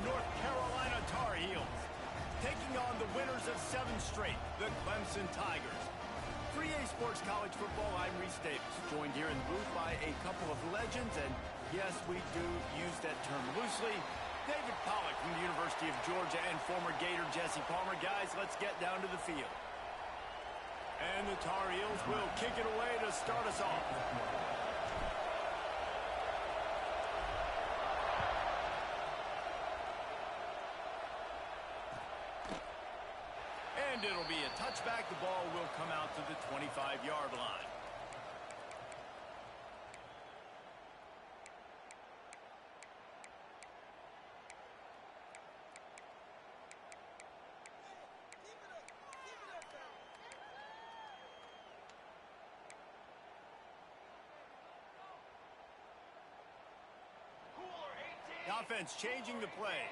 North Carolina Tar Heels, taking on the winners of 7 straight, the Clemson Tigers. 3A Sports College Football, I'm Reese Davis, joined here in the booth by a couple of legends, and yes, we do use that term loosely. David Pollack from the University of Georgia and former Gator Jesse Palmer. Guys, let's get down to the field. And the Tar Heels will kick it away to start us off. And it'll be a touchback. The ball will come out to the 25-yard line. The offense changing the play.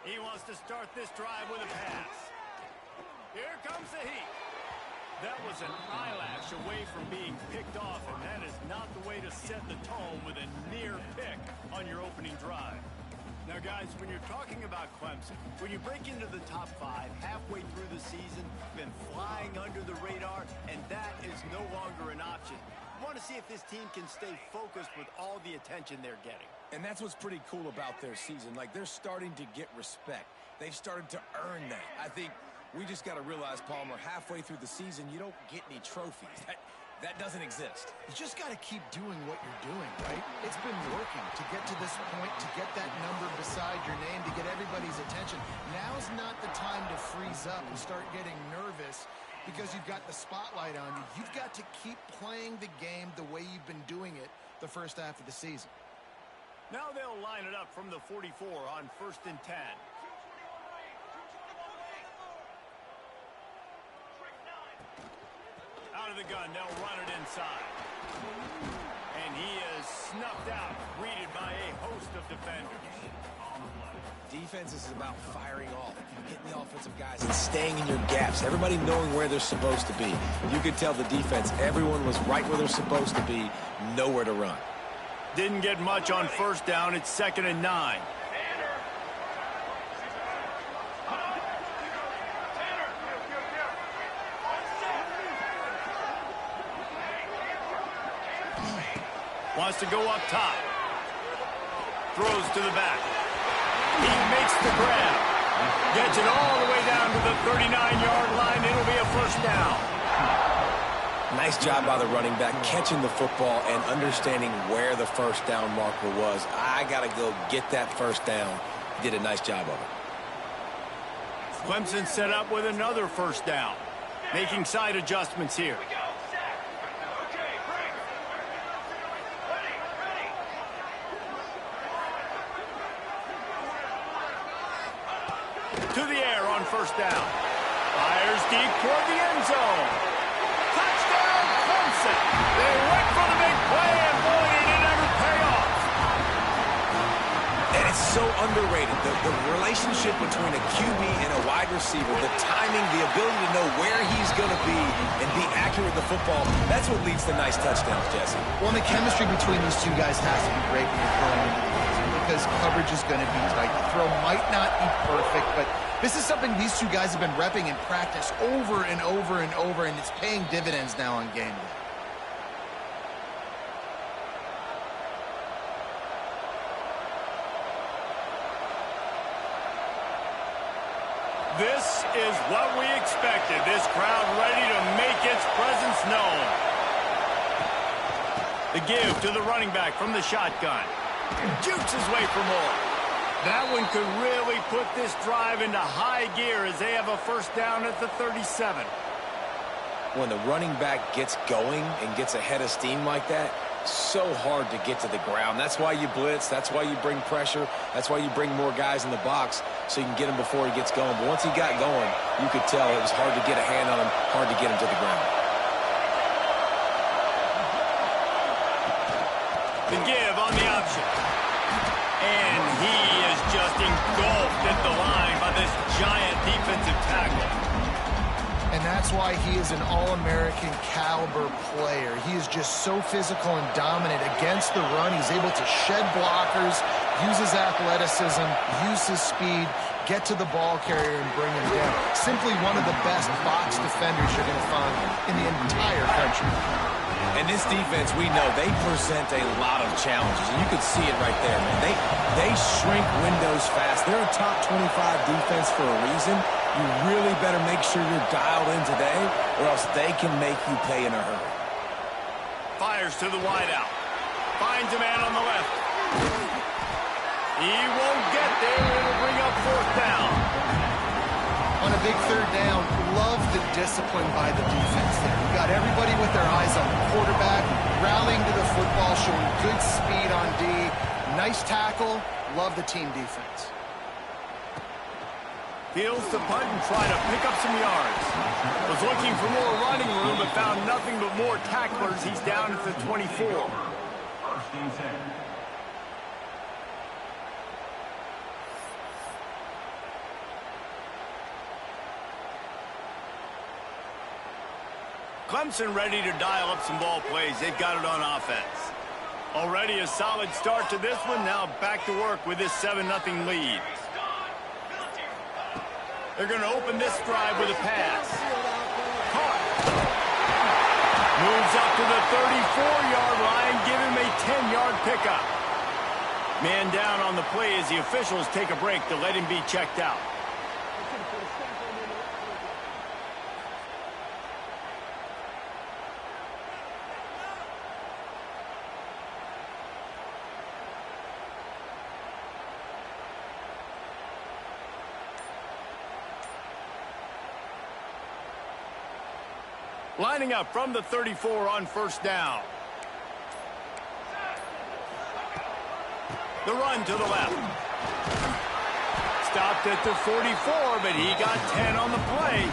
He wants to start this drive with a pass. Here comes the heat. That was an eyelash away from being picked off, and that is not the way to set the tone with a near pick on your opening drive. Now, guys, when you're talking about Clemson, when you break into the top 5 halfway through the season, been flying under the radar, and that is no longer an option. You want to see if this team can stay focused with all the attention they're getting. And that's what's pretty cool about their season. Like, they're starting to get respect. They've started to earn that. I think we just got to realize, Palmer, halfway through the season, you don't get any trophies. That doesn't exist. You just got to keep doing what you're doing, right? It's been working to get to this point, to get that number beside your name, to get everybody's attention. Now's not the time to freeze up and start getting nervous because you've got the spotlight on you. You've got to keep playing the game the way you've been doing it the first half of the season. Now they'll line it up from the 44 on 1st and 10. Out of the gun, they'll run it inside. And he is snuffed out, greeted by a host of defenders. Defense is about firing off, hitting the offensive guys, and staying in your gaps. Everybody knowing where they're supposed to be. You could tell the defense, everyone was right where they're supposed to be, nowhere to run. Didn't get much on 1st down. It's 2nd and 9. Wants to go up top. Throws to the back. He makes the grab. Gets it all the way down to the 39-yard line. It'll be a 1st down. Nice job by the running back, catching the football and understanding where the 1st down marker was. I got to go get that 1st down. He did a nice job of it. Clemson set up with another 1st down. Making side adjustments here. To the air on 1st down. Fires deep toward the end zone. Touchdown, Clemson. They went for the big play, and boy, did it ever pay off. And it's so underrated. The relationship between a QB and a wide receiver, the timing, the ability to know where he's going to be and be accurate with the football, that's what leads to nice touchdowns, Jesse. Well, and the chemistry between these two guys has to be great when you're throwing into the season because coverage is going to be tight. The throw might not be perfect, but this is something these two guys have been repping in practice over and over and over, and it's paying dividends now on game day. This is what we expected. This crowd ready to make its presence known. The give to the running back from the shotgun. Jukes his way for more. That one could really put this drive into high gear as they have a 1st down at the 37. When the running back gets going and gets ahead of steam like that, so hard to get to the ground. That's why you blitz. That's why you bring pressure. That's why you bring more guys in the box so you can get him before he gets going. But once he got going, you could tell it was hard to get a hand on him, hard to get him to the ground. The give on the option. And he is just engulfed at the line by this giant defensive tackle. And and that's why he is an All-American caliber player. He is just so physical and dominant against the run. He's able to shed blockers, use his athleticism, use his speed, get to the ball carrier and bring him down. Simply one of the best box defenders you're going to find in the entire country. And this defense, we know, they present a lot of challenges. And you can see it right there, man. They shrink windows fast. They're a top 25 defense for a reason. You really better make sure you're dialed in today, or else they can make you pay in a hurry. Fires to the wideout. Finds a man on the left. He won't get there. It'll bring up fourth down. On a big third down, love the discipline by the defense there. You got everybody with their eyes on the quarterback, rallying to the football, showing good speed on D. Nice tackle. Love the team defense. Fields to punt and try to pick up some yards. Was looking for more running room, but found nothing but more tacklers. He's down at the 24. Clemson ready to dial up some ball plays. They've got it on offense. Already a solid start to this one. Now back to work with this 7-0 lead. They're going to open this drive with a pass. Caught. Moves up to the 34-yard line. Give him a 10-yard pickup. Man down on the play as the officials take a break to let him be checked out. Lining up from the 34 on first down. The run to the left. Stopped at the 44, but he got 10 on the play.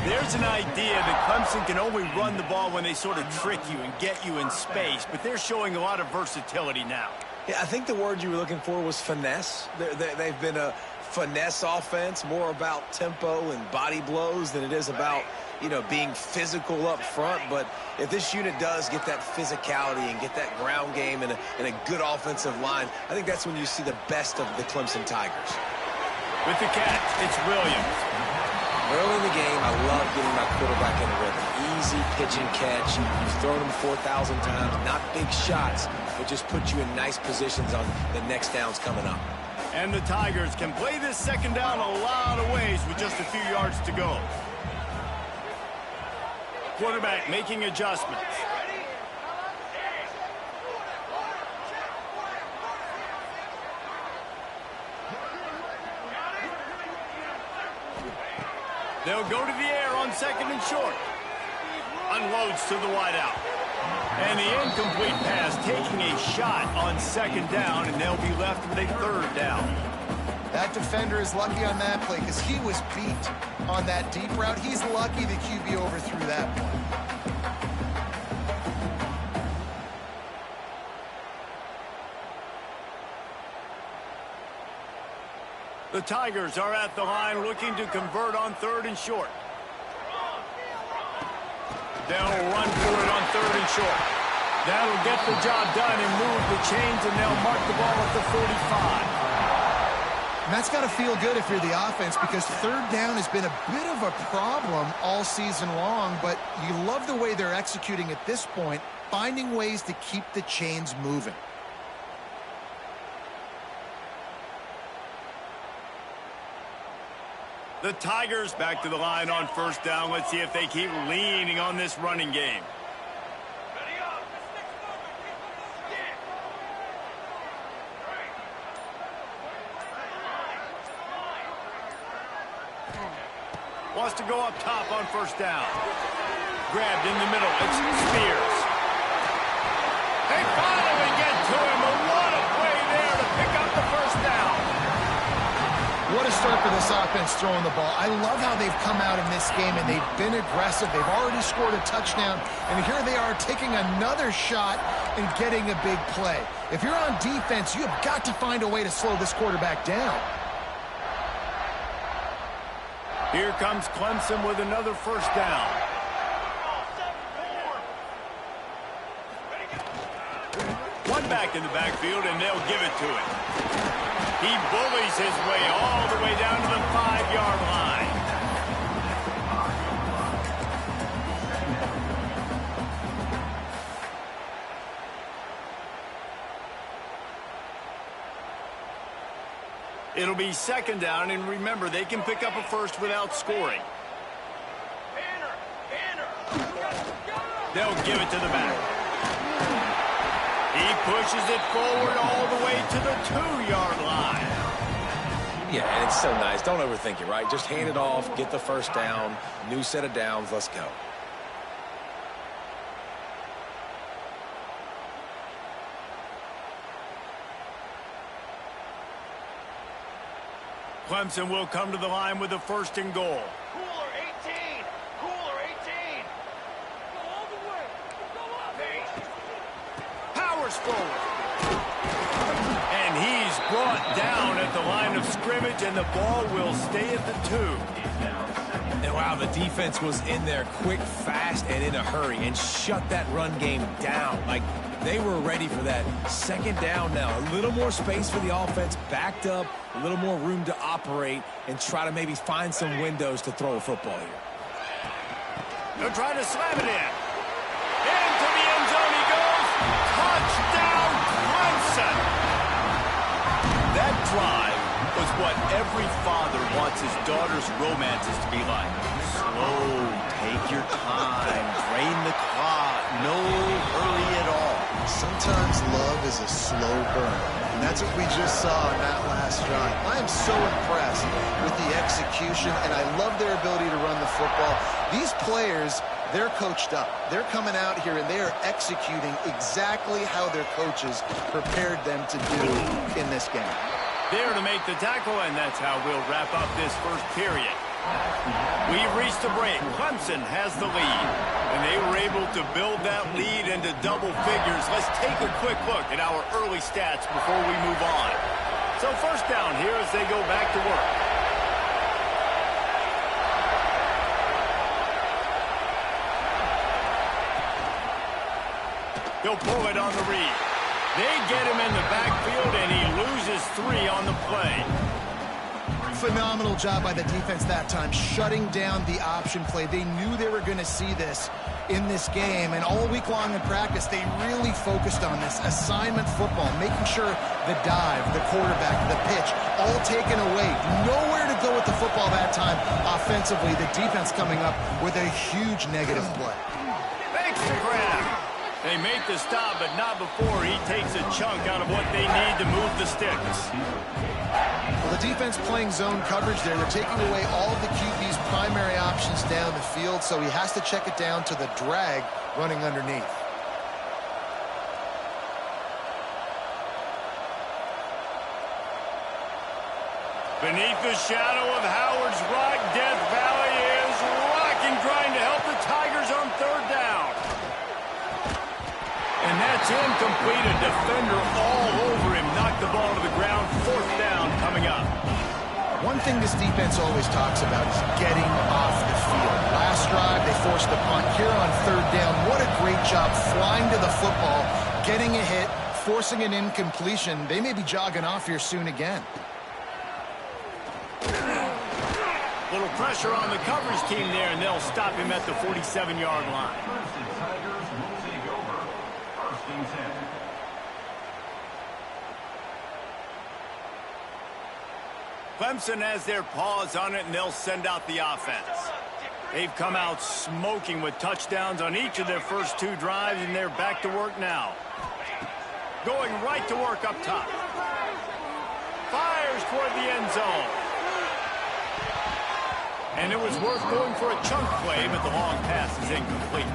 There's an idea that Clemson can only run the ball when they sort of trick you and get you in space, but they're showing a lot of versatility now. Yeah, I think the word you were looking for was finesse. They've been a finesse offense, more about tempo and body blows than it is about, you know, being physical up front. But if this unit does get that physicality and get that ground game and a good offensive line, I think that's when you see the best of the Clemson Tigers. With the catch, it's Williams. Early in the game, I love getting my quarterback in a rhythm. Easy pitch and catch. You've thrown them 4,000 times. Not big shots, but just put you in nice positions on the next downs coming up. And the Tigers can play this second down a lot of ways with just a few yards to go. Quarterback making adjustments. They'll go to the air on second and short. Unloads to the wideout. And the incomplete pass taking a shot on second down, and they'll be left with a third down. That defender is lucky on that play because he was beat on that deep route. He's lucky the QB overthrew that one. The Tigers are at the line looking to convert on third and short. They'll run for it on third and short. That'll get the job done and move the chains, and they'll mark the ball at the 45. And that's got to feel good if you're the offense because third down has been a bit of a problem all season long, but you love the way they're executing at this point, finding ways to keep the chains moving. The Tigers back to the line on first down. Let's see if they keep leaning on this running game. Wants to go up top on first down. Grabbed in the middle. It's Spears. They finally get to him. But what a play there to pick up the first down. What a start for this offense throwing the ball. I love how they've come out in this game, and they've been aggressive. They've already scored a touchdown, and here they are taking another shot and getting a big play. If you're on defense, you have got to find a way to slow this quarterback down. Here comes Clemson with another first down. One back in the backfield, and they'll give it to him. He bullies his way all the way down to the 5-yard line. It'll be second down, and remember, they can pick up a first without scoring. They'll give it to the back. He pushes it forward all the way to the 2-yard line. Yeah, and it's so nice. Don't overthink it, right? Just hand it off, get the first down, new set of downs, let's go. Clemson will come to the line with a first and goal. Cooler 18! Cooler 18! Go all the way! Go up! Powers forward. And he's brought down at the line of scrimmage, and the ball will stay at the 2. And wow, the defense was in there quick, fast, and in a hurry and shut that run game down. Like, they were ready for that. Second down now. A little more space for the offense, backed up, a little more room to operate and try to maybe find some windows to throw a football here. They're trying to slam it in. Into the end zone he goes. Touchdown, Clemson. That drive was what every father wants his daughter's romances to be like. Slow, take your time, drain the clock, no hurry at all. Sometimes love is a slow burn, and that's what we just saw in that last drive. I am so impressed with the execution, and I love their ability to run the football. These players, they're coached up. They're coming out here, and they are executing exactly how their coaches prepared them to do in this game. There to make the tackle, and that's how we'll wrap up this first period. We've reached a break. Clemson has the lead, and they were able to build that lead into double figures. Let's take a quick look at our early stats before we move on. So first down here as they go back to work. He'll pull it on the read. They get him in the backfield, and he loses 3 on the play. Phenomenal job by the defense that time, shutting down the option play. They knew they were going to see this in this game, and all week long in practice, they really focused on this assignment football, making sure the dive, the quarterback, the pitch, all taken away. Nowhere to go with the football that time offensively. The defense coming up with a huge negative play. Thanks to grab. They make the stop, but not before he takes a chunk out of what they need to move the sticks. Well, the defense playing zone coverage there. They're taking away all of the QB's primary options down the field, so he has to check it down to the drag running underneath. Beneath the shadow of Howard's Rock, Death Valley is rocking, trying to help the Tigers on third down. And that's incomplete. A defender all over him. Knocked the ball to the ground. Fourth down coming up. One thing this defense always talks about is getting off the field. Last drive, they forced the punt. Here on third down, what a great job flying to the football, getting a hit, forcing an incompletion. They may be jogging off here soon again. Little pressure on the coverage team there, and they'll stop him at the 47-yard line. Clemson has their paws on it, and they'll send out the offense. They've come out smoking with touchdowns on each of their first 2 drives, and they're back to work now. Going right to work up top. Fires toward the end zone. And it was worth going for a chunk play, but the long pass is incomplete.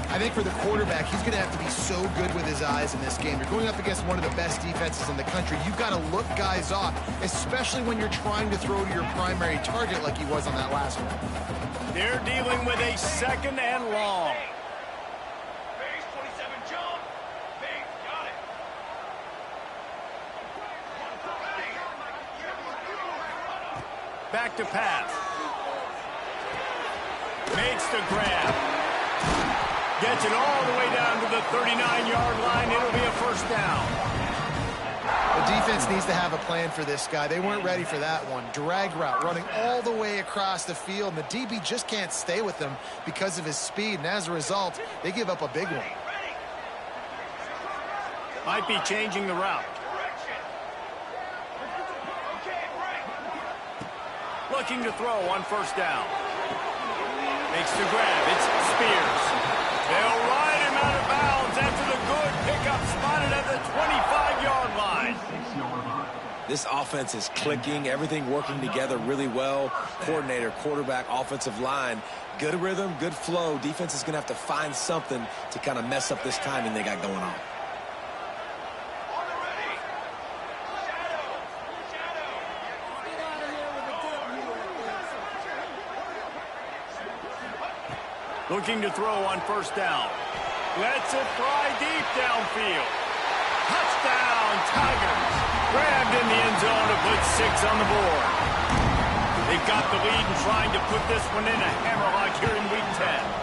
I think for the quarterback, he's going to have to be so good with his eyes in this game. You're going up against one of the best defenses in the country. You've got to look guys off, especially when you're trying to throw to your primary target like he was on that last one. They're dealing with a second and long. Base 27 jump. Base, got it. Back to pass. Makes the grab. Gets it all the way down to the 39-yard line. It'll be a first down. The defense needs to have a plan for this guy. They weren't ready for that one. Drag route running all the way across the field. And the DB just can't stay with him because of his speed. And as a result, they give up a big one. Might be changing the route. Looking to throw on first down. Makes the grab. It's Spears. They'll ride him out of bounds after the good pickup spotted at the 25-yard line. This offense is clicking. Everything working together really well. Coordinator, quarterback, offensive line. Good rhythm, good flow. Defense is going to have to find something to kind of mess up this timing they got going on. Looking to throw on first down. Lets it fly deep downfield. Touchdown, Tigers. Grabbed in the end zone to put 6 on the board. They've got the lead and trying to put this one in a hammerlock here in Week 10.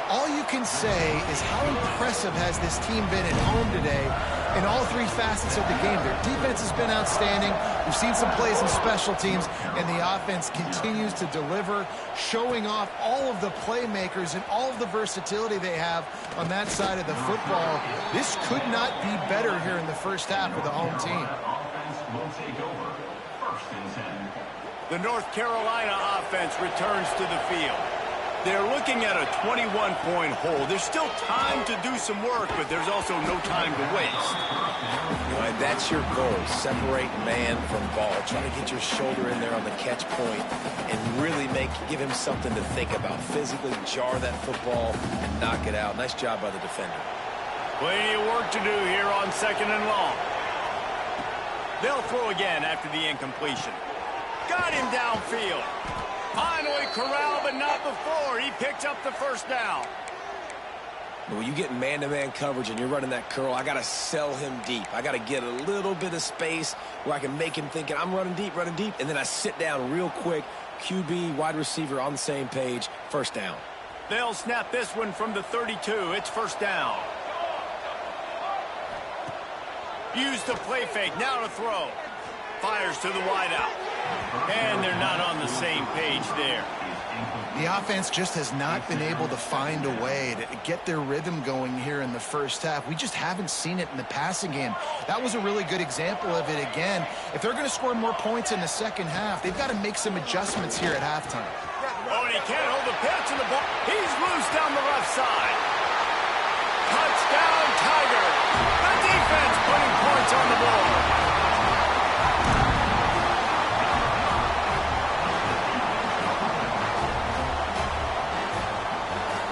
All you can say is how impressive has this team been at home today in all three facets of the game. Their defense has been outstanding. We've seen some plays in special teams, and the offense continues to deliver, showing off all of the playmakers and all of the versatility they have on that side of the football. This could not be better here in the first half with the home team. The North Carolina offense returns to the field. They're looking at a 21-point hole. There's still time to do some work, but there's also no time to waste. And that's your goal. Separate man from ball. Try to get your shoulder in there on the catch point and really give him something to think about. Physically jar that football and knock it out. Nice job by the defender. Plenty of work to do here on 2nd and long. They'll throw again after the incompletion. Got him downfield. Finally corralled, but not before. He picked up the first down. When you get man-to-man coverage and you're running that curl, I got to sell him deep. I got to get a little bit of space where I can make him think I'm running deep, and then I sit down real quick. QB, wide receiver on the same page. First down. They'll snap this one from the 32. It's first down. Use the play fake. Now to throw. Fires to the wideout. And they're not on the same page there. The offense just has not been able to find a way to get their rhythm going here in the first half. We just haven't seen it in the passing game. That was a really good example of it again. If they're going to score more points in the second half, they've got to make some adjustments here at halftime. Oh, and he can't hold the pitch in the ball. He's loose down the left side. Touchdown, Tiger. The defense putting points on the board.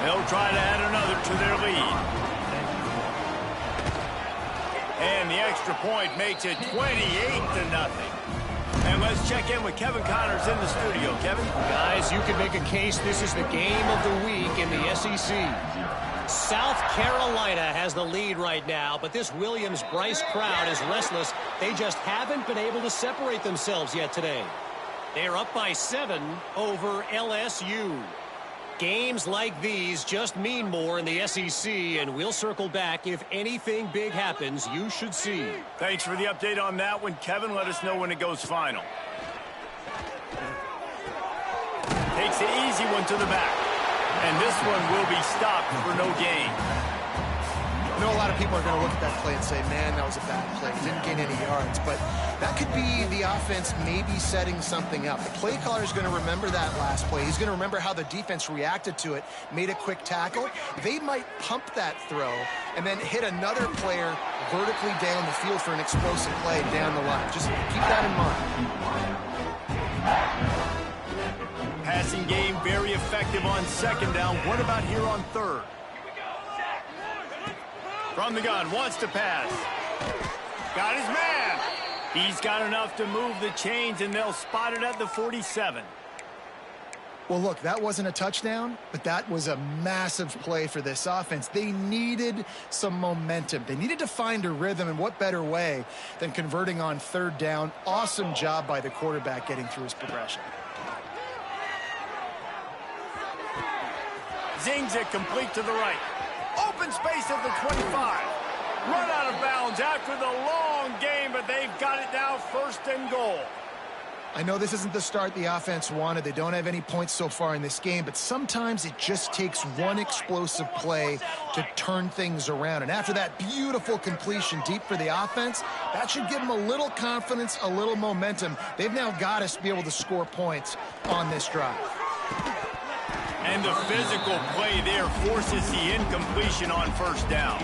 They'll try to add another to their lead. And the extra point makes it 28-0. And let's check in with Kevin Connors in the studio. Kevin? Guys, you can make a case this is the game of the week in the SEC. South Carolina has the lead right now, but this Williams-Brice crowd is restless. They just haven't been able to separate themselves yet today. They're up by 7 over LSU. Games like these just mean more in the SEC, and we'll circle back if anything big happens you should see. Thanks for the update on that one, Kevin. Let us know when it goes final. Takes the easy one to the back. And this one will be stopped for no gain. I know a lot of people are going to look at that play and say, man, that was a bad play. Didn't gain any yards. But that could be the offense maybe setting something up. The play caller is going to remember that last play. He's going to remember how the defense reacted to it, made a quick tackle. They might pump that throw and then hit another player vertically down the field for an explosive play down the line. Just keep that in mind. Passing game very effective on 2nd down. What about here on 3rd? From the gun, wants to pass. Got his man. He's got enough to move the chains, and they'll spot it at the 47. Well, look, that wasn't a touchdown, but that was a massive play for this offense. They needed some momentum. They needed to find a rhythm, and what better way than converting on 3rd down. Awesome job by the quarterback getting through his progression. Zings it complete to the right. Open space at the 25. Run out of bounds after the long game, but they've got it now, 1st and goal. I know this isn't the start the offense wanted. They don't have any points so far in this game, but sometimes it just takes one explosive play to turn things around. And after that beautiful completion deep for the offense, that should give them a little confidence, a little momentum. They've now got us to be able to score points on this drive. And the physical play there forces the incompletion on 1st down.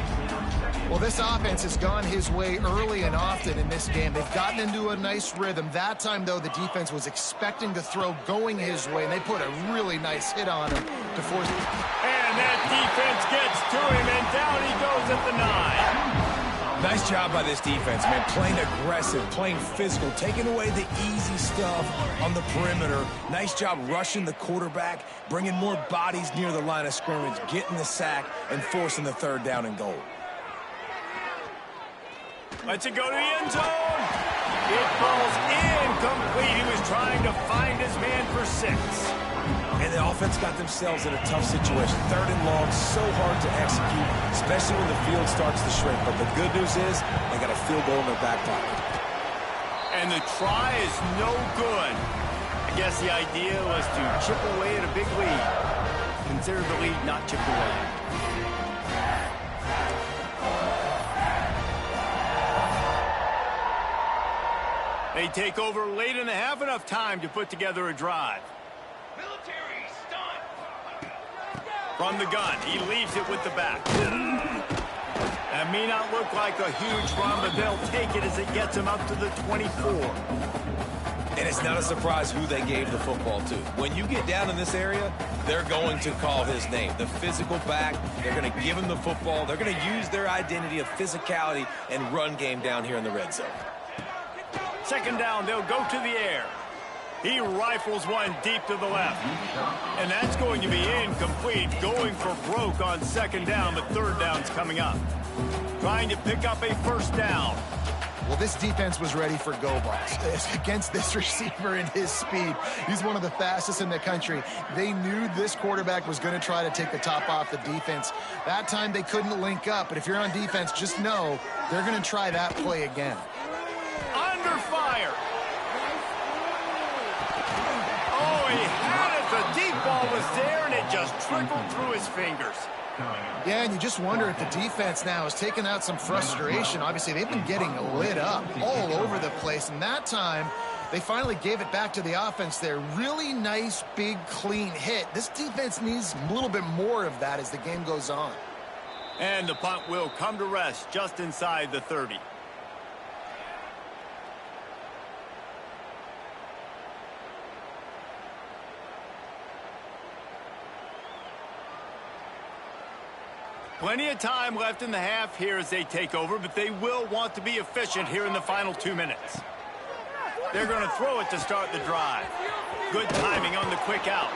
Well, this offense has gone his way early and often in this game. They've gotten into a nice rhythm. That time, though, the defense was expecting to throw going his way, and they put a really nice hit on him to force it. And that defense gets to him, and down he goes at the 9. Nice job by this defense, man. Playing aggressive, playing physical, taking away the easy stuff on the perimeter. Nice job rushing the quarterback, bringing more bodies near the line of scrimmage, getting the sack, and forcing the 3rd down and goal. Lets it go to the end zone. It falls incomplete. He was trying to find his man for 6. And the offense got themselves in a tough situation. 3rd and long, so hard to execute, especially when the field starts to shrink. But the good news is they got a field goal in their back pocket. And the try is no good. I guess the idea was to chip away at a big lead. Consider the lead not chipped away. They take over late in the half, enough time to put together a drive. Military stunt. From the gun, he leaves it with the back. That may not look like a huge run, but they'll take it as it gets them up to the 24. And it's not a surprise who they gave the football to. When you get down in this area, they're going to call his name. The physical back, they're going to give him the football. They're going to use their identity of physicality and run game down here in the red zone. 2nd down, they'll go to the air. He rifles one deep to the left. And that's going to be incomplete, going for broke on 2nd down, but 3rd down's coming up. Trying to pick up a 1st down. Well, this defense was ready for go balls against this receiver and his speed. He's one of the fastest in the country. They knew this quarterback was going to try to take the top off the defense. That time they couldn't link up, but if you're on defense, just know they're going to try that play again. Under fire. Oh, he had it. The deep ball was there, and it just trickled through his fingers. Yeah, and you just wonder if the defense now is taking out some frustration. Obviously, they've been getting lit up all over the place, and that time they finally gave it back to the offense there. Really nice, big, clean hit. This defense needs a little bit more of that as the game goes on. And the punt will come to rest just inside the 30. Plenty of time left in the half here as they take over, but they will want to be efficient here in the final 2 minutes. They're going to throw it to start the drive. Good timing on the quick out.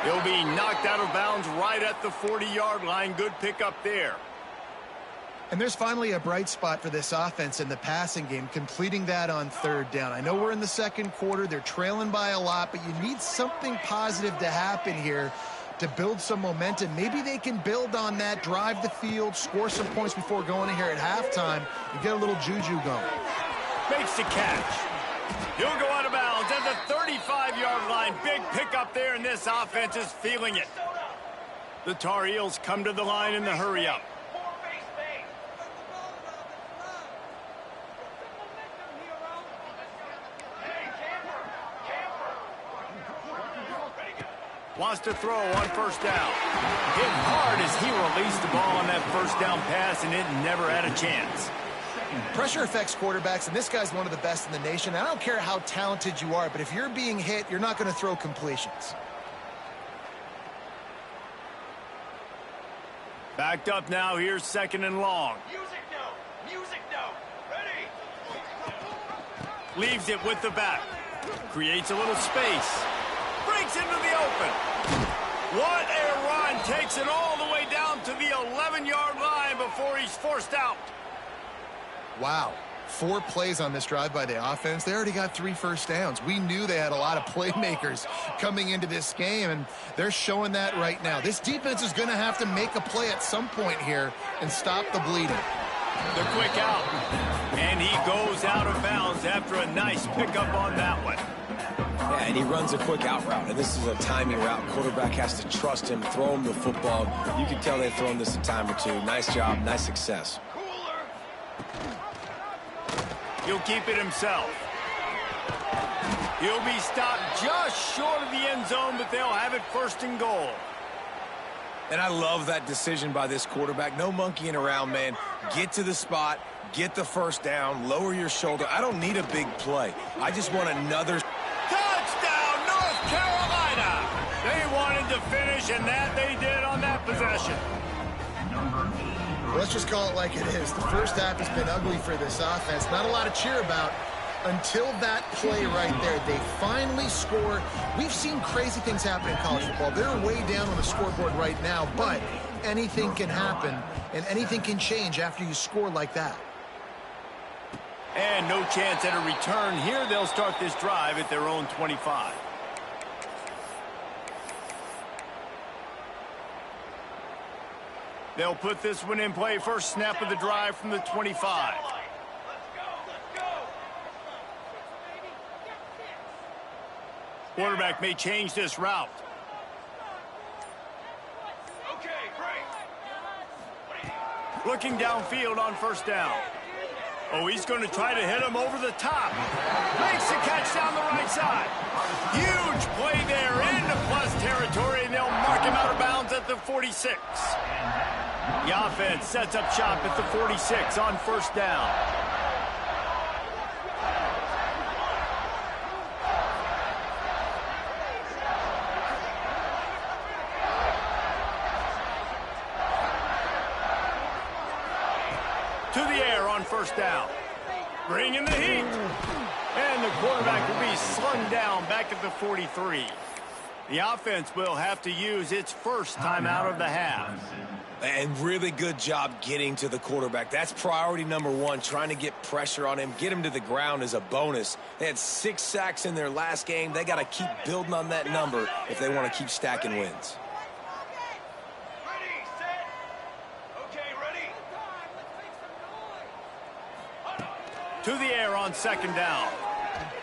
He'll be knocked out of bounds right at the 40-yard line. Good pickup there. And there's finally a bright spot for this offense in the passing game, completing that on 3rd down. I know we're in the 2nd quarter. They're trailing by a lot, but you need something positive to happen here to build some momentum. Maybe they can build on that, drive the field, score some points before going in here at halftime and get a little juju going. Makes the catch. He'll go out of bounds at the 35-yard line. Big pickup there, and this offense is feeling it. The Tar Heels come to the line in the hurry-up. Wants to throw on 1st down. Hit hard as he released the ball on that 1st down pass, and it never had a chance. Pressure affects quarterbacks, and this guy's one of the best in the nation. I don't care how talented you are, but if you're being hit, you're not going to throw completions. Backed up now. Here's 2nd and long. Music note. Music note. Ready. Leaves it with the back. Creates a little space. Breaks into the open. What a run. Takes it all the way down to the 11-yard line before he's forced out. Wow. 4 plays on this drive by the offense. They already got 3 first downs. We knew they had a lot of playmakers coming into this game, and they're showing that right now. This defense is going to have to make a play at some point here and stop the bleeding. The quick out. And he goes out of bounds after a nice pickup on that one. Yeah, and he runs a quick out route, and this is a timing route. Quarterback has to trust him, throw him the football. You can tell they've thrown this a time or two. Nice job, nice success. He'll keep it himself. He'll be stopped just short of the end zone, but they'll have it 1st and goal. And I love that decision by this quarterback. No monkeying around, man. Get to the spot, get the first down, lower your shoulder. I don't need a big play. I just want another. Touchdown, North Carolina! They wanted to finish, and that they did on that possession. Let's just call it like it is. The first half has been ugly for this offense. Not a lot to cheer about until that play right there. They finally score. We've seen crazy things happen in college football. They're way down on the scoreboard right now, but anything can happen, and anything can change after you score like that. And no chance at a return here. They'll start this drive at their own 25. They'll put this one in play. First snap of the drive from the 25. Quarterback may change this route. Looking downfield on 1st down. Oh, he's going to try to hit him over the top. Makes the catch down the right side. Huge play there into plus territory, and they'll mark him out of bounds at the 46. The offense sets up shop at the 46 on 1st down. To the air on 1st down. Bringing the heat. And the quarterback will be slung down back at the 43. The offense will have to use its first timeout of the half. And really good job getting to the quarterback. That's priority number 1, trying to get pressure on him. Get him to the ground is a bonus. They had 6 sacks in their last game. They got to keep building on that number if they want to keep stacking wins. To the air on 2nd down.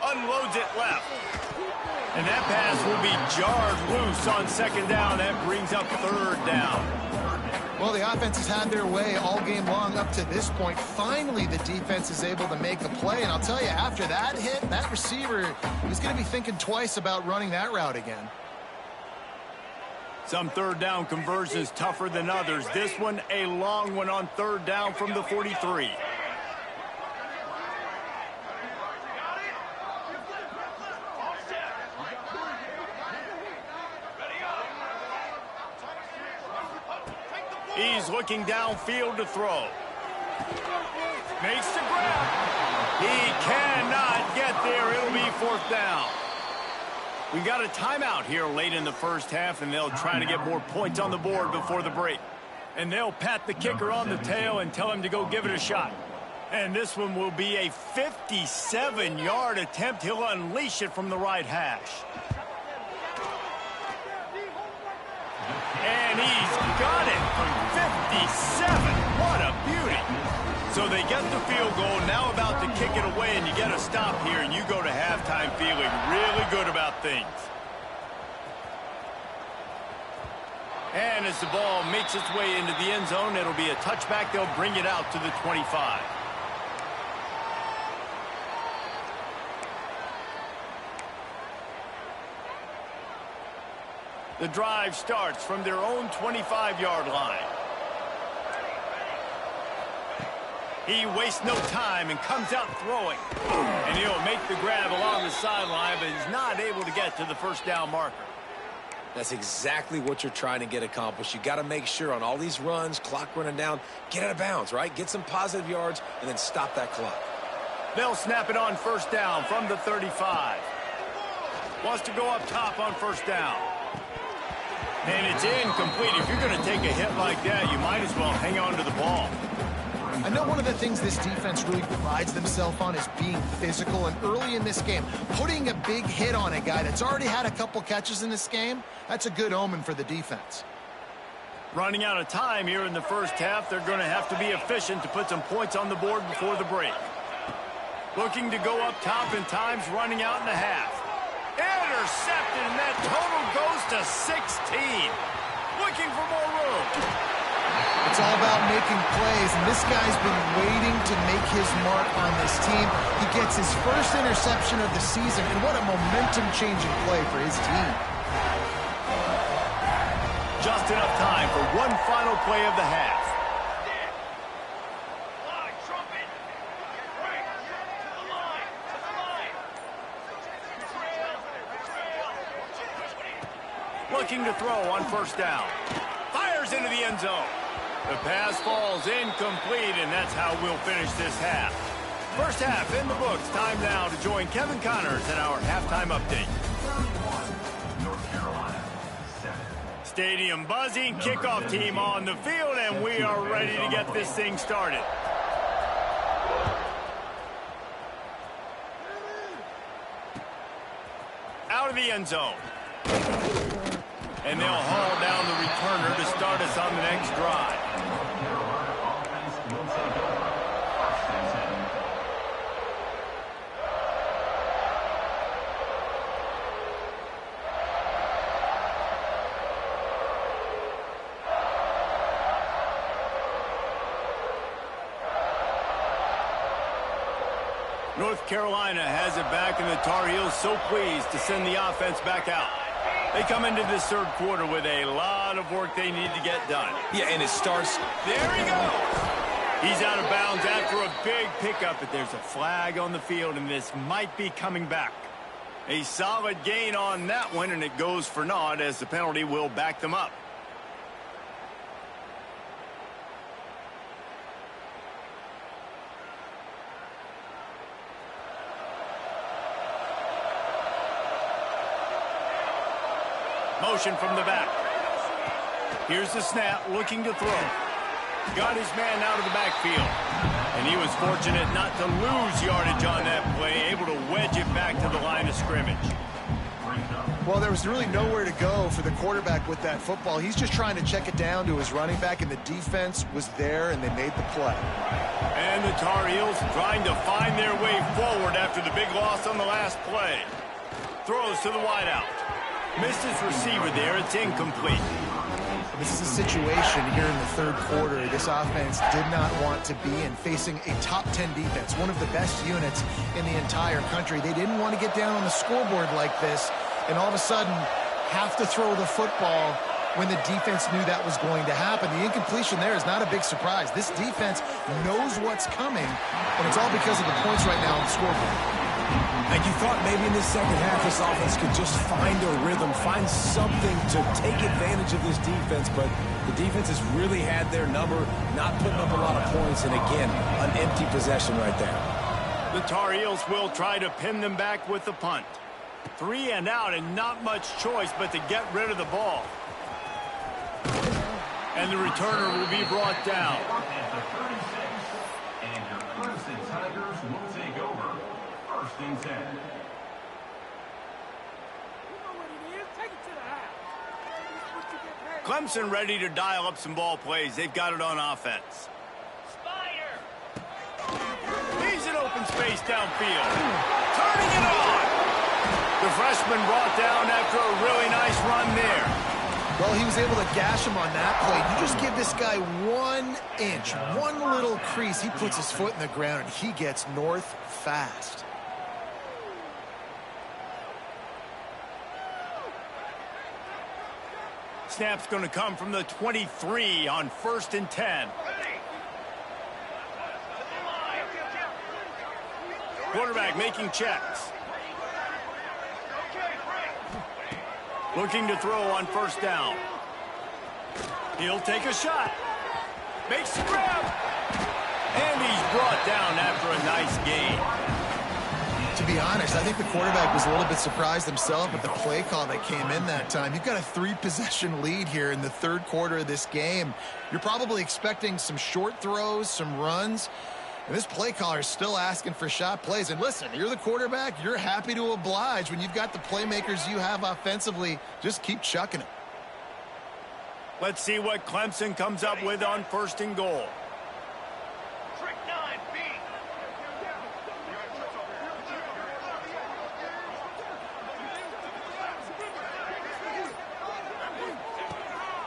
Unloads it left. And that pass will be jarred loose on 2nd down. That brings up 3rd down. Well, the offense has had their way all game long up to this point. Finally, the defense is able to make a play. And I'll tell you, after that hit, that receiver is going to be thinking twice about running that route again. Some 3rd down conversions tougher than others. This one, a long one on 3rd down from the 43. He's looking downfield to throw. Makes the grab. He cannot get there. It'll be 4th down. We got a timeout here late in the first half, and they'll try to get more points on the board before the break. And they'll pat the kicker on the tail and tell him to go give it a shot. And this one will be a 57-yard attempt. He'll unleash it from the right hash. And he's got it from 57. What a beauty. So they get the field goal, now about to kick it away, and you get a stop here, and you go to halftime feeling really good about things. And as the ball makes its way into the end zone, it'll be a touchback. They'll bring it out to the 25. The drive starts from their own 25-yard line. He wastes no time and comes out throwing. And he'll make the grab along the sideline, but he's not able to get to the 1st down marker. That's exactly what you're trying to get accomplished. You got to make sure on all these runs, clock running down, get out of bounds, right? Get some positive yards and then stop that clock. They'll snap it on 1st down from the 35. Wants to go up top on 1st down. And it's incomplete. If you're going to take a hit like that, you might as well hang on to the ball. I know one of the things this defense really prides themselves on is being physical, and early in this game, putting a big hit on a guy that's already had a couple catches in this game, that's a good omen for the defense. Running out of time here in the first half, they're going to have to be efficient to put some points on the board before the break. Looking to go up top in times, running out in the half. Intercepted, and that total goes to 16. Looking for more room. It's all about making plays, and this guy's been waiting to make his mark on this team. He gets his first interception of the season, and what a momentum-changing play for his team. Just enough time for one final play of the half. Looking to throw on first down. Fires into the end zone. The pass falls incomplete, and that's how we'll finish this half. First half in the books. Time now to join Kevin Connors in our halftime update. North Carolina, 7. Stadium buzzing, kickoff team on the field, and we are ready to get this thing started. Out of the end zone. And they'll haul down the returner to start us on the next drive. North Carolina has it back, and the Tar Heels so pleased to send the offense back out. They come into this third quarter with a lot of work they need to get done. Yeah, and it starts. There he goes. He's out of bounds after a big pickup, but there's a flag on the field, and this might be coming back. A solid gain on that one, and it goes for naught as the penalty will back them up. Motion from the back. Here's the snap, looking to throw. Got his man out of the backfield. And he was fortunate not to lose yardage on that play, able to wedge it back to the line of scrimmage. Well, there was really nowhere to go for the quarterback with that football. He's just trying to check it down to his running back, and the defense was there, and they made the play. And the Tar Heels trying to find their way forward after the big loss on the last play. Throws to the wideout. Missed his receiver there. It's incomplete. This is a situation here in the third quarter this offense did not want to be in, facing a top 10 defense, one of the best units in the entire country. They didn't want to get down on the scoreboard like this and all of a sudden have to throw the football when the defense knew that was going to happen. The incompletion there is not a big surprise. This defense knows what's coming, and it's all because of the points right now on the scoreboard. And you thought maybe in this second half this offense could just find a rhythm, find something to take advantage of this defense, but the defense has really had their number, not putting up a lot of points, and again, an empty possession right there. The Tar Heels will try to pin them back with the punt. 3 and out, and not much choice but to get rid of the ball. And the returner will be brought down. And your Clemson Tigers will take over. First and 10. Clemson ready to dial up some ball plays. They've got it on offense. Spider! He's in open space downfield. Turning it on. The freshman brought down after a really nice run there. Well, he was able to gash him on that play. You just give this guy 1 inch, one little crease. He puts his foot in the ground, and he gets north fast. Snap's going to come from the 23 on 1st and 10. Quarterback making checks. Looking to throw on 1st down. He'll take a shot. Makes the grab. And he's brought down after a nice gain. To be be honest, I think the quarterback was a little bit surprised himself with the play call that came in that time. You've got a 3-possession lead here in the third quarter of this game. You're probably expecting some short throws, some runs. And this play caller is still asking for shot plays. And listen, you're the quarterback. You're happy to oblige. When you've got the playmakers you have offensively, just keep chucking it. Let's see what Clemson comes up with on 1st and goal. Trick 9B.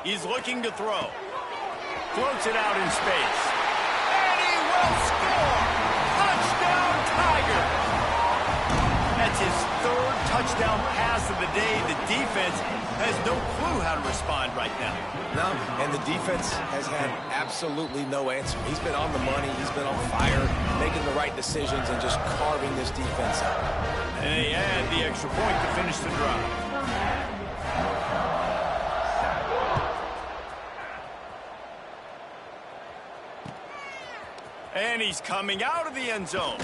He's looking to throw. Floats it out in space. And he will score! Touchdown, Tigers! That's his 3rd touchdown pass of the day. The defense has no clue how to respond right now. No, and the defense has had absolutely no answer. He's been on the money. He's been on fire, making the right decisions and just carving this defense up. And they add the extra point to finish the drive. And he's coming out of the end zone.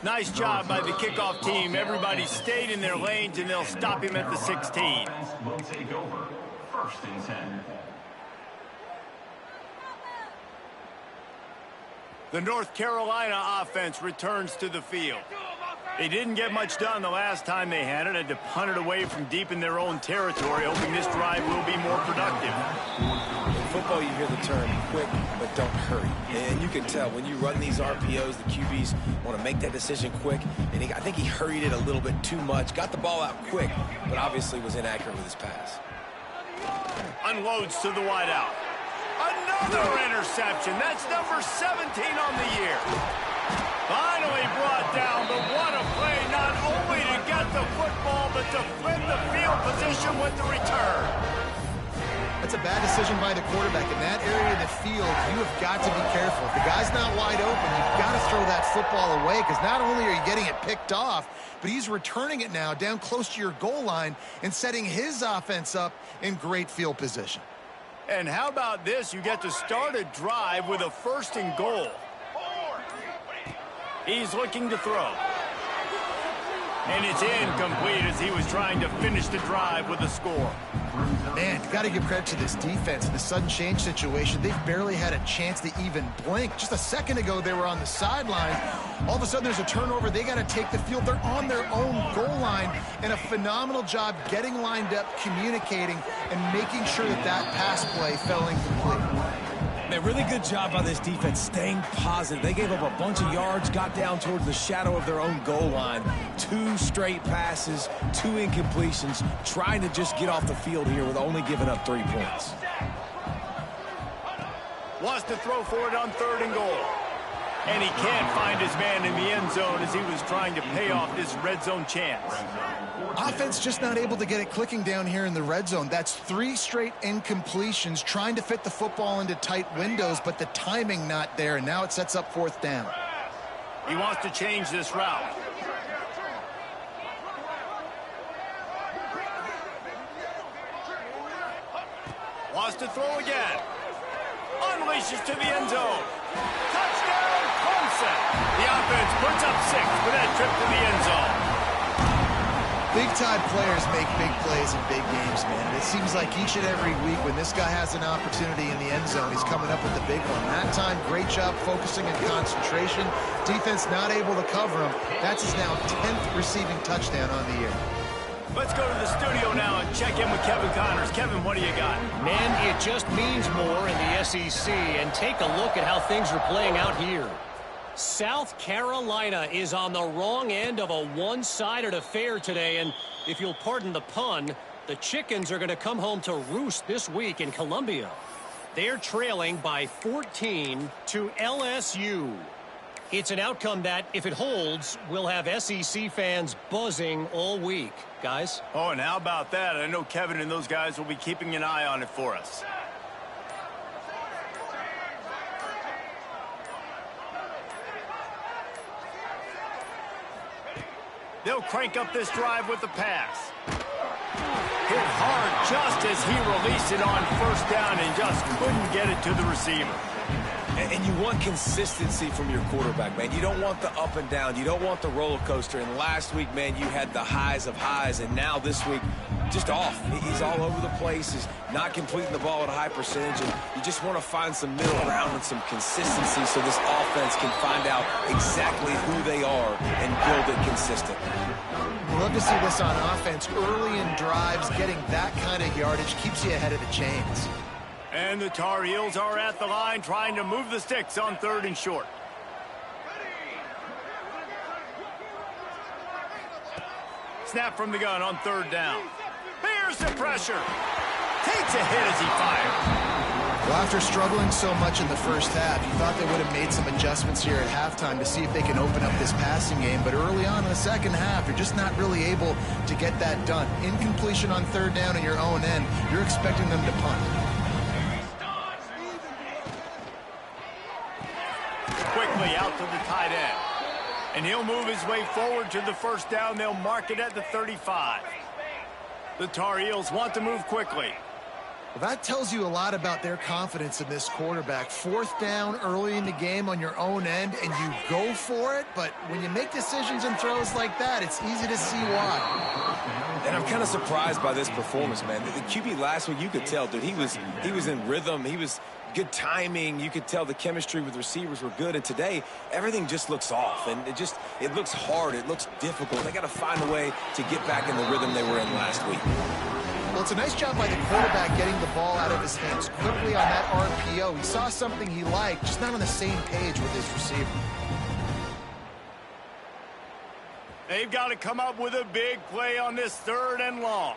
Nice job by the kickoff team. Everybody stayed in their lanes, and they'll stop him at the 16. Will take over. 1st and 10. The North Carolina offense returns to the field. They didn't get much done the last time they had it. Had to punt it away from deep in their own territory, hoping this drive will be more productive. In football, you hear the term quick, but don't hurry. And you can tell when you run these RPOs, the QBs want to make that decision quick. And I think he hurried it a little bit too much. Got the ball out quick, but obviously was inaccurate with his pass. Unloads to the wideout. Another interception. That's number 17 on the year. Finally brought down, but what a play, not only to get the football, but to flip the field position with the return. That's a bad decision by the quarterback. In that area of the field, you have got to be careful. If the guy's not wide open, you've got to throw that football away, because not only are you getting it picked off, but he's returning it now down close to your goal line and setting his offense up in great field position. And how about this? You get to start a drive with a 1st and goal. He's looking to throw. And it's incomplete as he was trying to finish the drive with a score. Man, you got to give credit to this defense. In the sudden change situation, they've barely had a chance to even blink. Just a second ago, they were on the sideline. All of a sudden, there's a turnover. They got to take the field. They're on their own goal line. And a phenomenal job getting lined up, communicating, and making sure that that pass play fell incomplete. Man, really good job by this defense staying positive. They gave up a bunch of yards, got down towards the shadow of their own goal line. 2 straight passes, 2 incompletions, trying to just get off the field here with only giving up 3 points. Wants to throw for it on 3rd and goal. And he can't find his man in the end zone as he was trying to pay off this red zone chance. Offense just not able to get it clicking down here in the red zone. That's 3 straight incompletions, trying to fit the football into tight windows, but the timing not there, and now it sets up 4th down. He wants to change this route. Wants to throw again. Unleashes to the end zone. Touchdown, Clemson. The offense puts up 6 for that trip to the end zone. Big-time players make big plays in big games, man. It seems like each and every week when this guy has an opportunity in the end zone, he's coming up with the big one. That time, great job focusing and concentration. Defense not able to cover him. That's his now 10th receiving touchdown on the year. Let's go to the studio now and check in with Kevin Connors. Kevin, what do you got? Man, it just means more in the SEC. And take a look at how things are playing out here. South Carolina is on the wrong end of a one-sided affair today. And if you'll pardon the pun, the chickens are going to come home to roost this week in Columbia. They're trailing by 14 to LSU. It's an outcome that, if it holds, will have SEC fans buzzing all week. Guys? Oh, and how about that? I know Kevin and those guys will be keeping an eye on it for us. They'll crank up this drive with the pass. Hit hard just as he released it on 1st down and just couldn't get it to the receiver. And you want consistency from your quarterback, man. You don't want the up and down. You don't want the roller coaster. And last week, man, you had the highs of highs. And now this week, just off. He's all over the place. He's not completing the ball at a high percentage. And you just want to find some middle ground and some consistency so this offense can find out exactly who they are and build it consistent. Love to see this on offense. Early in drives, getting that kind of yardage keeps you ahead of the chains. And the Tar Heels are at the line trying to move the sticks on 3rd and short. Snap from the gun on 3rd down. Here's the pressure. Takes a hit as he fires. Well, after struggling so much in the first half, you thought they would have made some adjustments here at halftime to see if they can open up this passing game. But early on in the second half, you're just not really able to get that done. Incompletion on 3rd down in your own end, you're expecting them to punt. Quickly out to the tight end. And he'll move his way forward to the 1st down. They'll mark it at the 35. The Tar Heels want to move quickly. Well, that tells you a lot about their confidence in this quarterback. 4th down early in the game on your own end, and you go for it. But when you make decisions and throws like that, it's easy to see why. And I'm kind of surprised by this performance, man. The QB last week, you could tell, dude, he was in rhythm. He was good timing. You could tell the chemistry with receivers were good. And today, everything just looks off. And it looks hard. It looks difficult. They got to find a way to get back in the rhythm they were in last week. Well, it's a nice job by the quarterback getting the ball out of his hands quickly on that RPO. He saw something he liked, just not on the same page with his receiver. They've got to come up with a big play on this 3rd and long.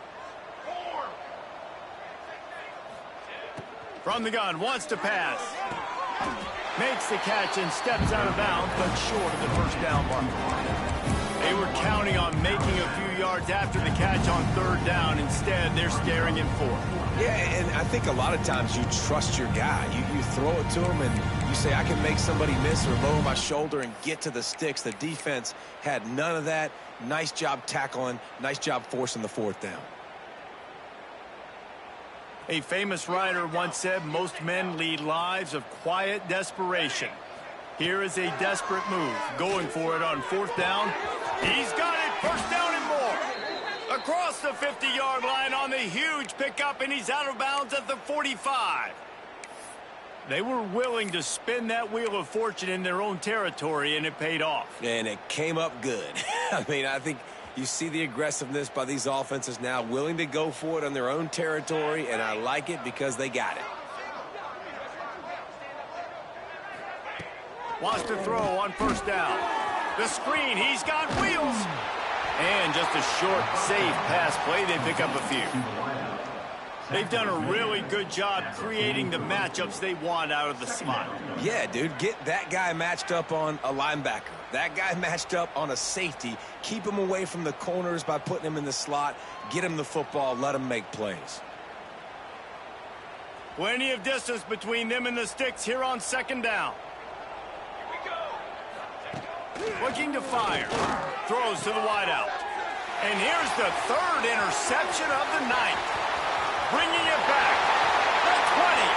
From the gun, wants to pass. Makes the catch and steps out of bounds, but short of the 1st down mark. They were counting on making a few yards after the catch on 3rd down. Instead, they're staring in 4th. Yeah, and I think a lot of times you trust your guy. You throw it to him and you say, I can make somebody miss or lower my shoulder and get to the sticks. The defense had none of that. Nice job tackling. Nice job forcing the 4th down. A famous writer once said, most men lead lives of quiet desperation. Here is a desperate move. Going for it on 4th down. He's got it. 1st down and more. Across the 50-yard line on the huge pickup, and he's out of bounds at the 45. They were willing to spin that wheel of fortune in their own territory, and it paid off. And it came up good. I mean, I think you see the aggressiveness by these offenses now, willing to go for it on their own territory, and I like it because they got it. Wants to throw on 1st down. The screen, he's got wheels. And just a short, safe pass play. They pick up a few. They've done a really good job creating the matchups they want out of the slot. Yeah, dude, get that guy matched up on a linebacker. That guy matched up on a safety. Keep him away from the corners by putting him in the slot. Get him the football. Let him make plays. Plenty of distance between them and the sticks here on 2nd down. Looking to fire. Throws to the wideout. And here's the 3rd interception of the night. Bringing it back. The 20.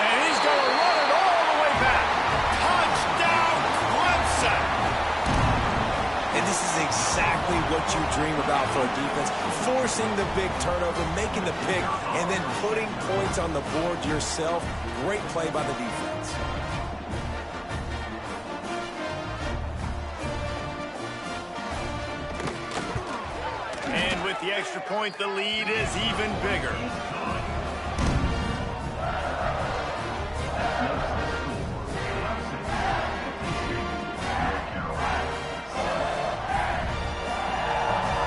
And he's going to run it all the way back. Touchdown, Clemson. And this is exactly what you dream about for a defense. Forcing the big turnover, making the pick, and then putting points on the board yourself. Great play by the defense. And with the extra point, the lead is even bigger.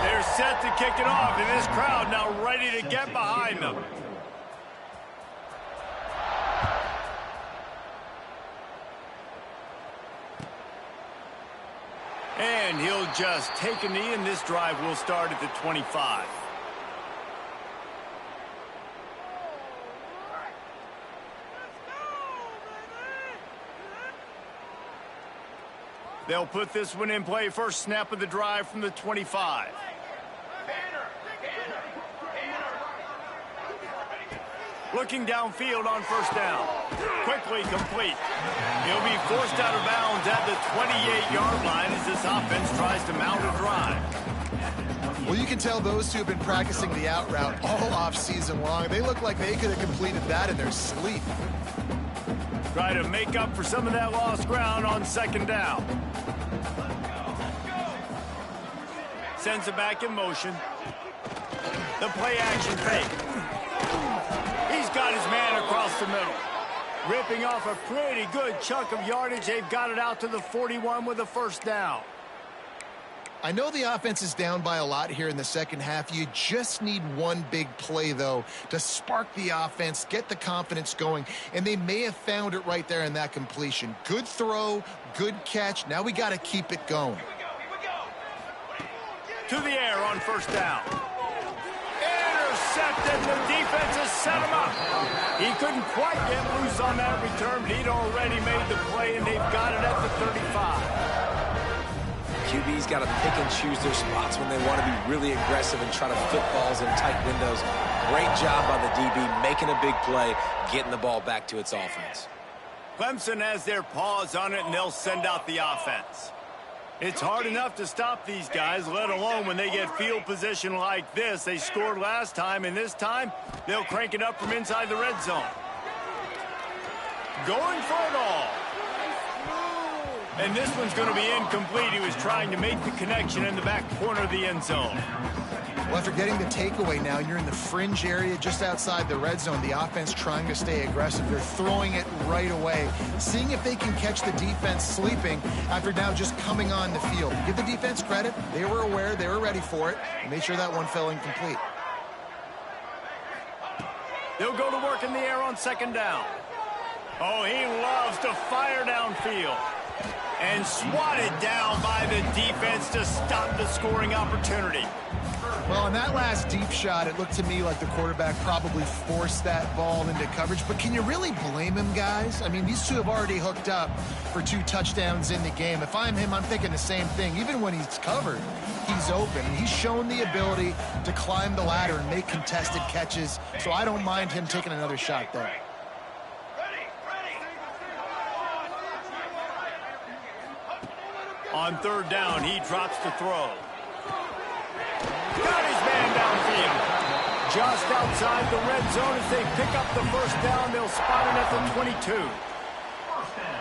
They're set to kick it off, and this crowd now ready to get behind them. And he'll just take a knee, and this drive will start at the 25. They'll put this one in play. First snap of the drive from the 25. Looking downfield on first down. Quickly complete. He'll be forced out of bounds at the 28-yard line as this offense tries to mount a drive. Well, you can tell those two have been practicing the out route all off-season long. They look like they could have completed that in their sleep. Try to make up for some of that lost ground on second down. Sends it back in motion. The play action fake. He's got his man across the middle. Ripping off a pretty good chunk of yardage. They've got it out to the 41 with a first down. I know the offense is down by a lot here in the second half. You just need one big play, though, to spark the offense, get the confidence going, and they may have found it right there in that completion. Good throw, good catch. Now we got to keep it going. To the air on first down. Intercepted. The defense has set him up. He couldn't quite get loose on that return, but he'd already made the play, and they've got it at the 35. QB's got to pick and choose their spots when they want to be really aggressive and try to fit balls in tight windows. Great job by the DB making a big play, getting the ball back to its offense. Clemson has their paws on it, and they'll send out the offense. It's hard enough to stop these guys, let alone when they get field position like this. They scored last time, and this time they'll crank it up from inside the red zone. Going for it all. And this one's going to be incomplete. He was trying to make the connection in the back corner of the end zone. Well, after getting the takeaway now, you're in the fringe area just outside the red zone. The offense trying to stay aggressive. They're throwing it right away, seeing if they can catch the defense sleeping after now just coming on the field. Give the defense credit. They were aware. They were ready for it. Made sure that one fell incomplete. They'll go to work in the air on second down. Oh, he loves to fire downfield. And swatted down by the defense to stop the scoring opportunity. Well, in that last deep shot, it looked to me like the quarterback probably forced that ball into coverage. But can you really blame him, guys? I mean, these two have already hooked up for 2 touchdowns in the game. If I'm him, I'm thinking the same thing. Even when he's covered, he's open. He's shown the ability to climb the ladder and make contested catches. So I don't mind him taking another shot there. On third down, he drops to throw. Got his man downfield. Just outside the red zone as they pick up the first down. They'll spot it at the 22.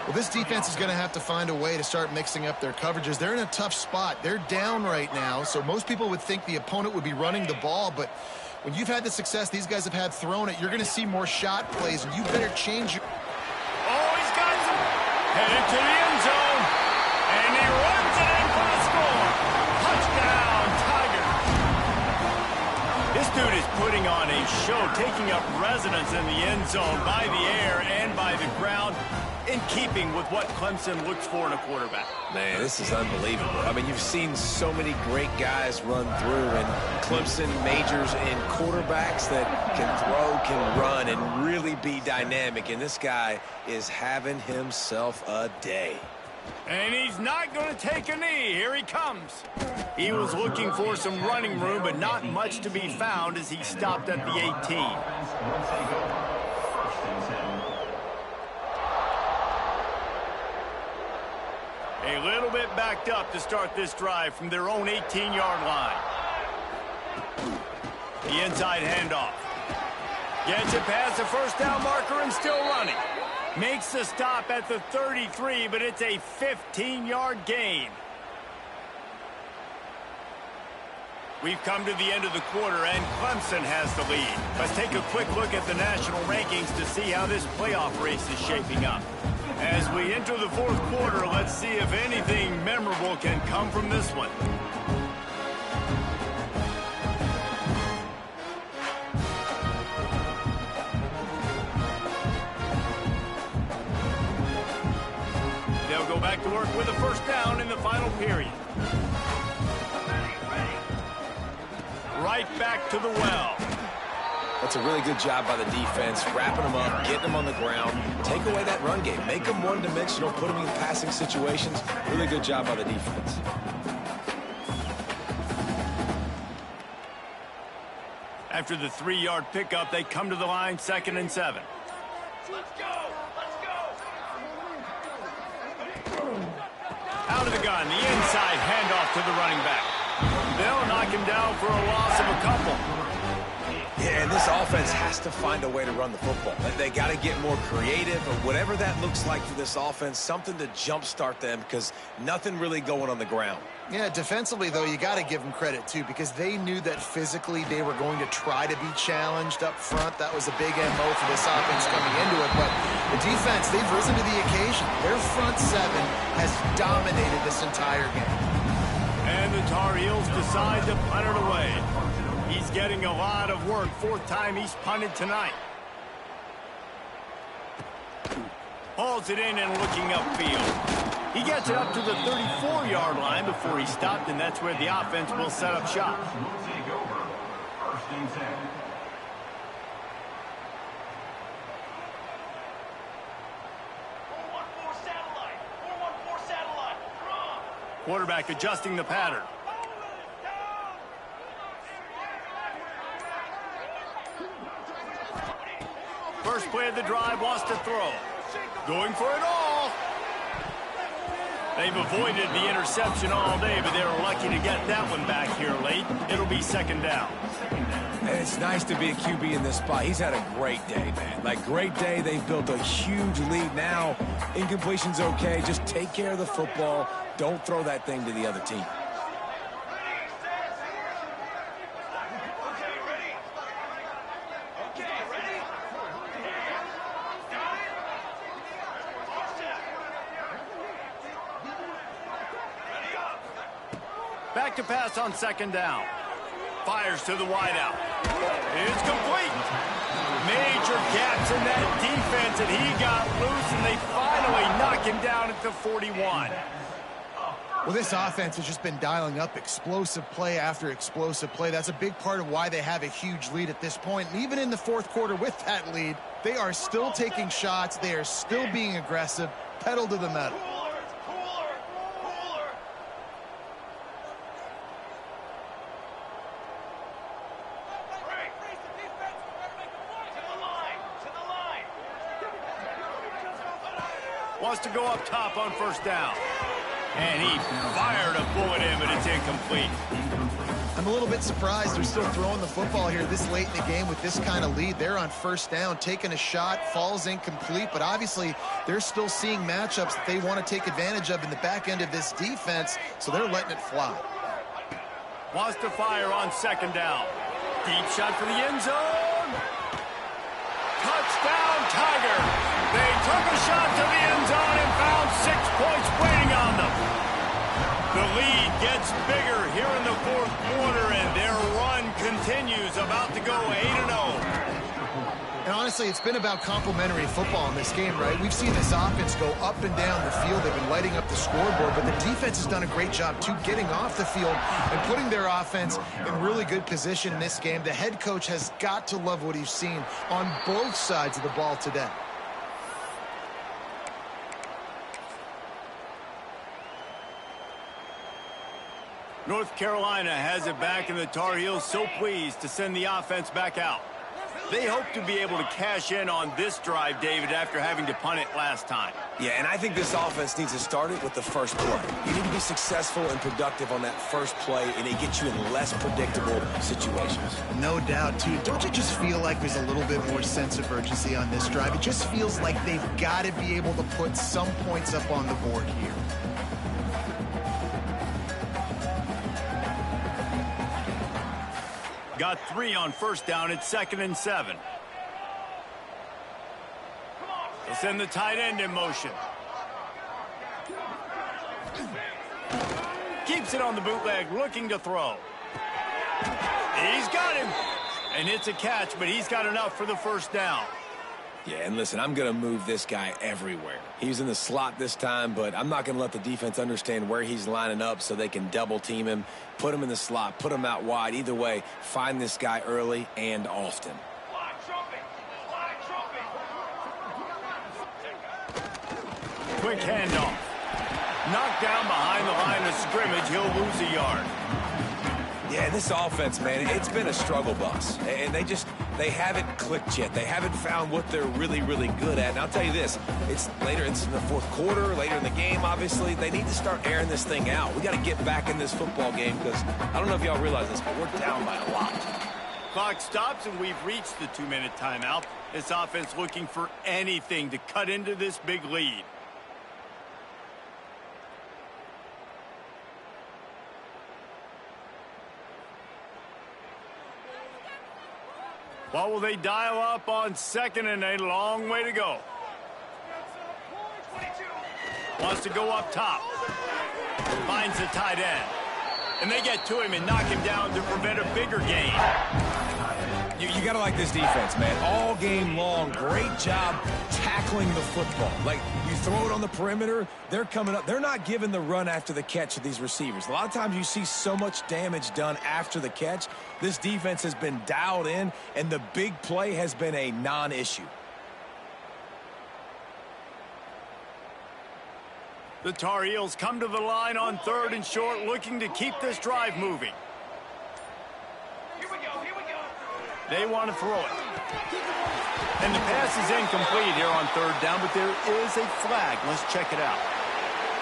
Well, this defense is going to have to find a way to start mixing up their coverages. They're in a tough spot. They're down right now, so most people would think the opponent would be running the ball, but when you've had the success these guys have had throwing it, you're going to see more shot plays, and you better change your... Oh, he's got some. Headed to the end zone. And he runs it in for the score. Touchdown, Tiger. This dude is putting on a show, taking up residence in the end zone by the air and by the ground, in keeping with what Clemson looks for in a quarterback. Man, this is unbelievable. I mean, you've seen so many great guys run through, and Clemson majors in quarterbacks that can throw, can run, and really be dynamic. And this guy is having himself a day. And he's not going to take a knee. Here he comes. He was looking for some running room, but not much to be found as he stopped at the 18. A little bit backed up to start this drive from their own 18-yard line. The inside handoff. Gets it past the first down marker and still running. Makes the stop at the 33, but it's a 15-yard gain. We've come to the end of the quarter, and Clemson has the lead. Let's take a quick look at the national rankings to see how this playoff race is shaping up. As we enter the fourth quarter, let's see if anything memorable can come from this one. They'll go back to work with a first down in the final period. Right back to the well. That's a really good job by the defense, wrapping them up, getting them on the ground, take away that run game, make them one-dimensional, put them in passing situations. Really good job by the defense. After the 3-yard pickup, they come to the line, 2nd and 7. Let's go! Let's go! Out of the gun, the inside handoff to the running back. They'll knock him down for a loss of a couple. Yeah, and this offense has to find a way to run the football. They got to get more creative, or whatever that looks like for this offense, something to jumpstart them, because nothing really going on the ground. Yeah, defensively, though, you got to give them credit, too, because they knew that physically they were going to try to be challenged up front. That was a big MO for this offense coming into it. But the defense, they've risen to the occasion. Their front seven has dominated this entire game. And the Tar Heels decide to punt it away. He's getting a lot of work. 4th time he's punted tonight. Hauls it in and looking upfield. He gets it up to the 34-yard line before he stopped, and that's where the offense will set up shop. Will take over. 1st and 10. 4-1-4 satellite. 4-1-4 satellite. Come on. Quarterback adjusting the pattern. First play of the drive, wants to throw. Going for it all. They've avoided the interception all day, but they were lucky to get that one back here late. It'll be 2nd down. And it's nice to be a QB in this spot. He's had a great day, man. Like, great day. They've built a huge lead now. Incompletion's okay. Just take care of the football. Don't throw that thing to the other team. Back to pass on 2nd down. Fires to the wideout. It's complete. Major gaps in that defense, and he got loose, and they finally knock him down at the 41. Well, this offense has just been dialing up explosive play after explosive play. That's a big part of why they have a huge lead at this point. And even in the 4th quarter with that lead, they are still taking shots. They are still being aggressive. Pedal to the metal. Wants to go up top on 1st down. And he fired a bullet in, but it's incomplete. I'm a little bit surprised they're still throwing the football here this late in the game with this kind of lead. They're on 1st down, taking a shot, falls incomplete, but obviously they're still seeing matchups that they want to take advantage of in the back end of this defense, so they're letting it fly. Wants to fire on 2nd down. Deep shot for the end zone. Touchdown, Tiger. They took a shot to the end zone and found 6 points waiting on them. The lead gets bigger here in the 4th quarter, and their run continues, about to go 8-0. And honestly, it's been about complementary football in this game, right? We've seen this offense go up and down the field. They've been lighting up the scoreboard, but the defense has done a great job, too, getting off the field and putting their offense in really good position in this game. The head coach has got to love what he's seen on both sides of the ball today. North Carolina has it back, and the Tar Heels so pleased to send the offense back out. They hope to be able to cash in on this drive, David, after having to punt it last time. Yeah, and I think this offense needs to start it with the first play. You need to be successful and productive on that first play, and it gets you in less predictable situations. No doubt, too. Don't you just feel like there's a little bit more sense of urgency on this drive? It just feels like they've got to be able to put some points up on the board here. Got 3 on 1st down. It's 2nd and 7. They'll send the tight end in motion. Keeps it on the bootleg, looking to throw. He's got him. And it's a catch, but he's got enough for the 1st down. Yeah, and listen, I'm going to move this guy everywhere. He's in the slot this time, but I'm not going to let the defense understand where he's lining up so they can double team him, put him in the slot, put him out wide. Either way, find this guy early and often. Quick handoff. Knocked down behind the line of scrimmage. He'll lose a yard. Yeah, this offense, man, it's been a struggle bus. And they haven't clicked yet. They haven't found what they're really, really good at. And I'll tell you this, it's in the fourth quarter, later in the game, obviously. They need to start airing this thing out. We got to get back in this football game because I don't know if y'all realize this, but we're down by a lot. Clock stops, and we've reached the 2-minute timeout. This offense looking for anything to cut into this big lead. What will they dial up on second and a long way to go? Wants to go up top. Finds the tight end. And they get to him and knock him down to prevent a bigger gain. You got to like this defense, man. All game long, great job tackling the football. Like, you throw it on the perimeter, they're coming up. They're not giving the run after the catch to these receivers. A lot of times you see so much damage done after the catch. This defense has been dialed in, and the big play has been a non-issue. The Tar Heels come to the line on 3rd and short, looking to keep this drive moving. Here we go, here we go. They want to throw it. And the pass is incomplete here on 3rd down, but there is a flag. Let's check it out.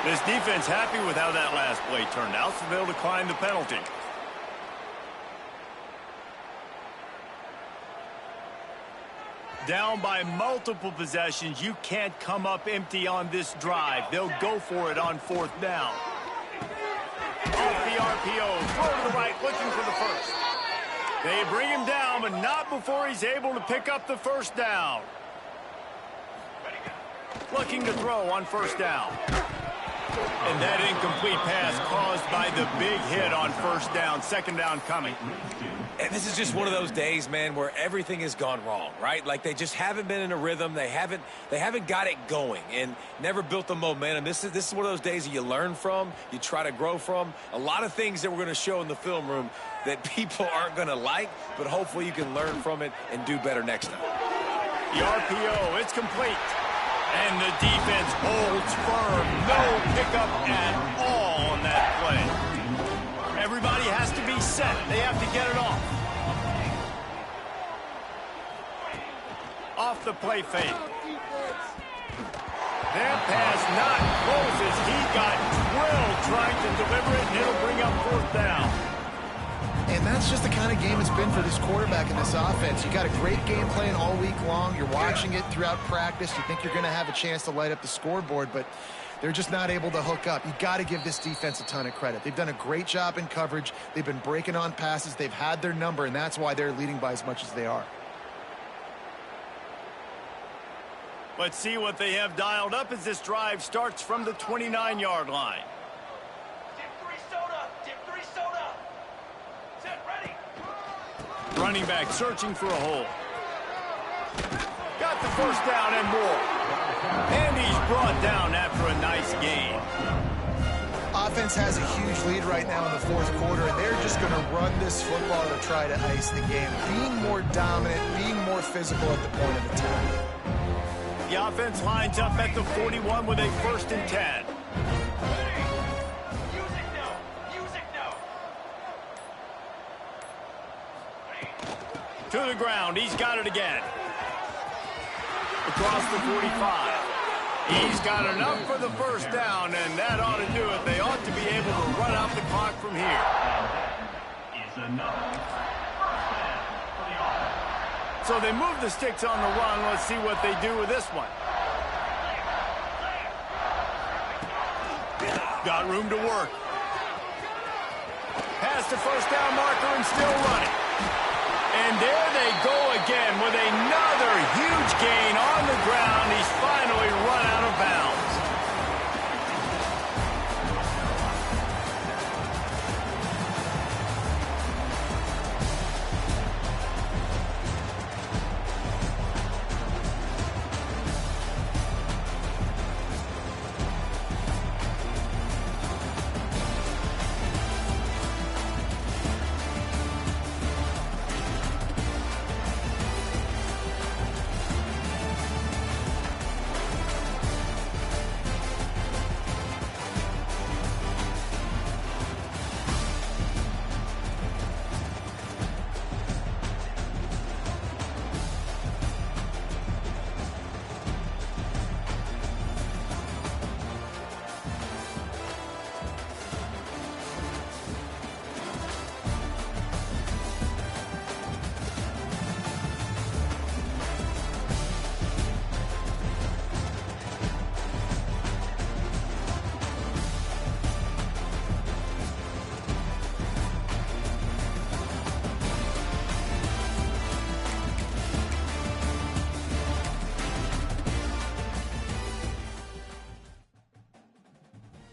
This defense happy with how that last play turned out, so they'll decline the penalty. Down by multiple possessions, you can't come up empty on this drive. They'll go for it on 4th down. Off the RPO, throw to the right, looking for the first. They bring him down, but not before he's able to pick up the 1st down. Looking to throw on 1st down. And that incomplete pass caused by the big hit on 1st down. 2nd down coming. And this is just one of those days, man, where everything has gone wrong, right? Like, they just haven't been in a rhythm. They haven't got it going and never built the momentum. This is one of those days that you learn from, you try to grow from. A lot of things that we're going to show in the film room that people aren't going to like, but hopefully you can learn from it and do better next time. The RPO, it's complete. And the defense holds firm. No pickup at all on that play. Everybody has to be set. They have to get it off. Off the play fake. That pass not close as he got drilled trying to deliver it, and it'll bring up 4th down. And that's just the kind of game it's been for this quarterback in this offense. You got a great game plan all week long. You're watching it throughout practice. You think you're going to have a chance to light up the scoreboard, but they're just not able to hook up. You got to give this defense a ton of credit. They've done a great job in coverage. They've been breaking on passes. They've had their number, and that's why they're leading by as much as they are. Let's see what they have dialed up as this drive starts from the 29-yard line. Dip 3 soda, dip 3 soda. Set, ready. Running back searching for a hole. Got the 1st down and more. And he's brought down after a nice gain. Offense has a huge lead right now in the 4th quarter, and they're just going to run this football to try to ice the game. Being more dominant, being more physical at the point of attack. The offense lines up at the 41 with a 1st and 10. Music now, music now. To the ground, he's got it again. Across the 45. He's got enough for the 1st down, and that ought to do it. They ought to be able to run out the clock from here. Is enough. So they move the sticks on the run. Let's see what they do with this one. Got room to work. Past the 1st down marker and still running. And there they go again with another huge gain on the ground. He's finally run